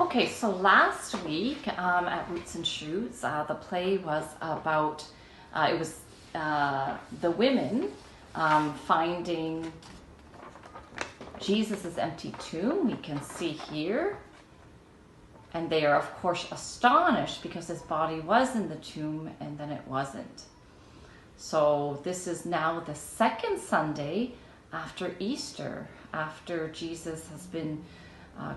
Okay, so last week at Roots and Shoots, the play was about, the women finding Jesus's empty tomb. We can see here. And they are, of course, astonished because his body was in the tomb and then it wasn't. So this is now the second Sunday after Easter, after Jesus has been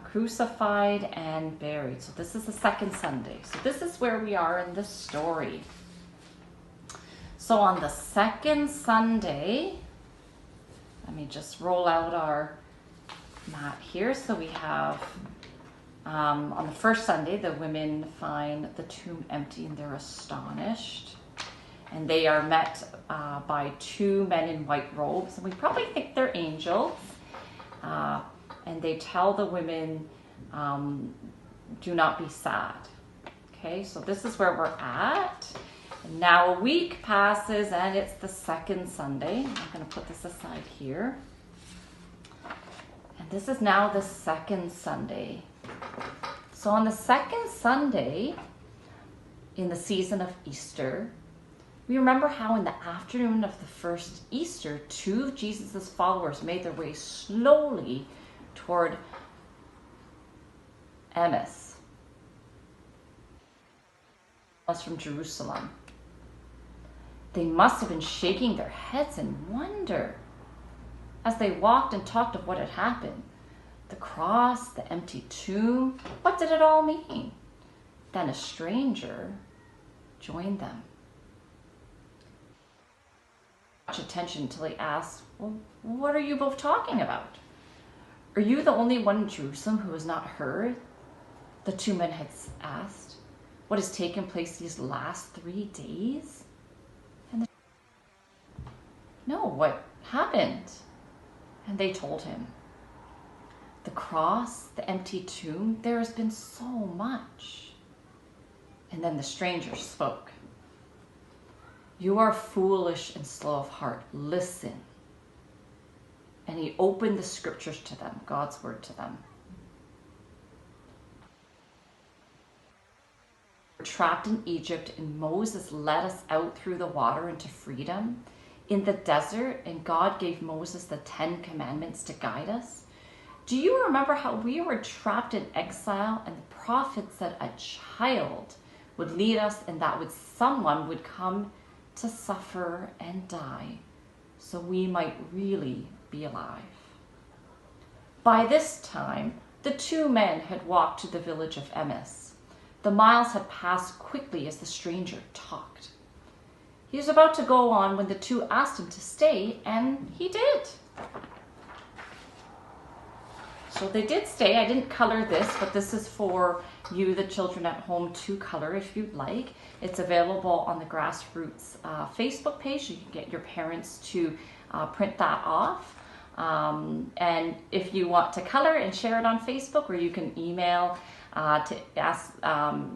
crucified and buried. So this is the second Sunday. So this is where we are in the story. So on the second Sunday, let me just roll out our mat here. So we have, on the first Sunday, the women find the tomb empty and they're astonished. And they are met by two men in white robes. And we probably think they're angels. And they tell the women, do not be sad. Okay, so this is where we're at. And now a week passes and it's the second Sunday. I'm going to put this aside here. And this is now the second Sunday. So on the second Sunday in the season of Easter, we remember how in the afternoon of the first Easter, two of Jesus' followers made their way slowly toward Emmaus. Was from Jerusalem. They must have been shaking their heads in wonder as they walked and talked of what had happened. The cross, the empty tomb, what did it all mean? Then a stranger joined them. Much attention until he asked, well, what are you both talking about? Are you the only one in Jerusalem who has not heard? The two men had asked, what has taken place these last 3 days? And no, what happened? And they told him, the cross, the empty tomb, there has been so much. And then the stranger spoke. You are foolish and slow of heart. Listen. And he opened the scriptures to them, God's word to them. We were trapped in Egypt and Moses led us out through the water into freedom in the desert, and God gave Moses the 10 commandments to guide us. Do you remember how we were trapped in exile and the prophet said a child would lead us and that someone would come to suffer and die so we might really be alive? By this time, the two men had walked to the village of Emmaus. The miles had passed quickly as the stranger talked. He was about to go on when the two asked him to stay, and he did. So they did stay. I didn't color this, but this is for you, the children at home, to color if you'd like. It's available on the Grassroots Facebook page. You can get your parents to print that off. And if you want to color and share it on Facebook, or you can email to ask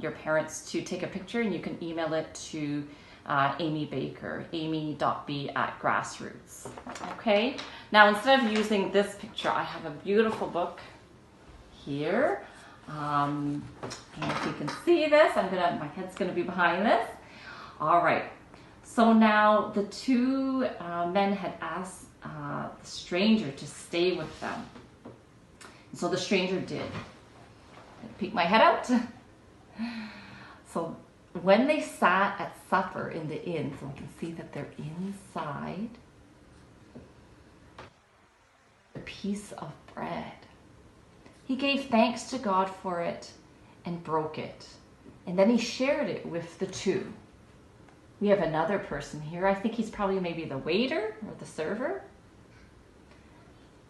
your parents to take a picture, and you can email it to Amy Baker, amy.b@grassroots. Okay, now instead of using this picture, I have a beautiful book here. And if you can see this, my head's gonna be behind this. All right, so now the two men had asked the stranger to stay with them. And so the stranger did. I peek my head out. So when they sat at supper in the inn, so we can see that they're inside, a piece of bread. He gave thanks to God for it and broke it. And then he shared it with the two. We have another person here. I think he's probably maybe the waiter or the server.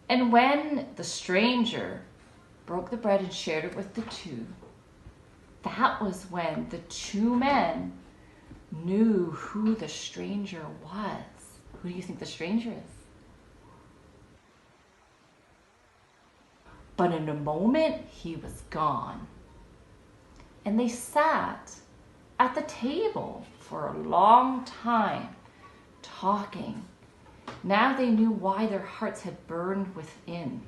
And when the stranger broke the bread and shared it with the two, that was when the two men knew who the stranger was. Who do you think the stranger is? But in a moment, he was gone. And they sat at the table for a long time, talking. Now they knew why their hearts had burned within.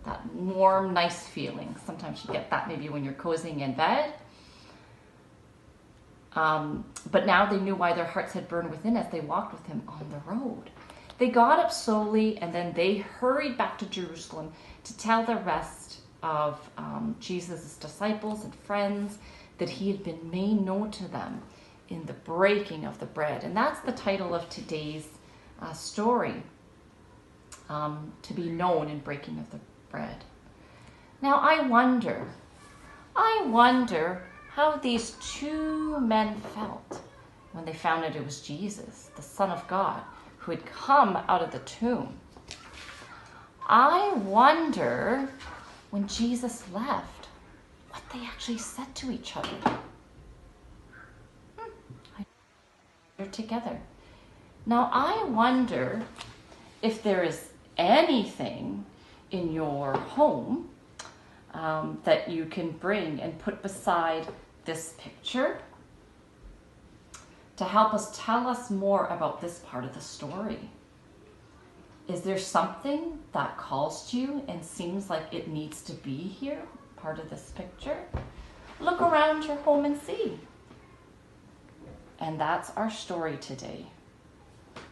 that warm, nice feeling. Sometimes you get that maybe when you're cozying in bed. But now they knew why their hearts had burned within as they walked with him on the road. They got up slowly, and then they hurried back to Jerusalem to tell the rest of Jesus' disciples and friends that he had been made known to them in the breaking of the bread. And that's the title of today's story, to be known in breaking of the bread. Now I wonder how these two men felt when they found out it was Jesus, the Son of God, who had come out of the tomb. I wonder when Jesus left, what they actually said to each other. They're together. Now I wonder if there is anything in your home that you can bring and put beside this picture to help us tell us more about this part of the story. Is there something that calls to you and seems like it needs to be here, part of this picture? Look around your home and see. And that's our story today.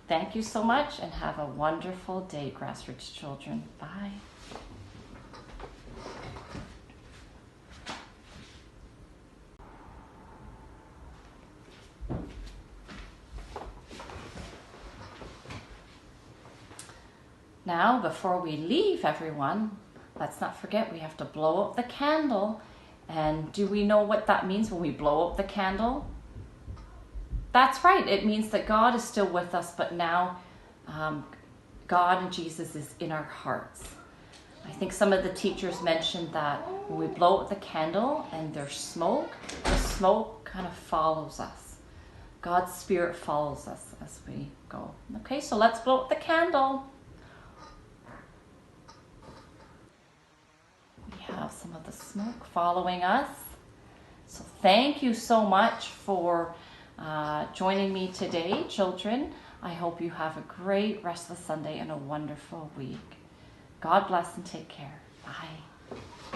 Thank you so much and have a wonderful day, Grassroots children. Bye. Now, before we leave, everyone, let's not forget we have to blow up the candle. And do we know what that means when we blow up the candle? That's right. It means that God is still with us, but now God and Jesus is in our hearts. I think some of the teachers mentioned that when we blow up the candle and there's smoke, the smoke kind of follows us. God's Spirit follows us as we go. Okay, so let's blow up the candle. We have some of the smoke following us. So thank you so much for joining me today, children. I hope you have a great rest of the Sunday and a wonderful week. God bless and take care. Bye.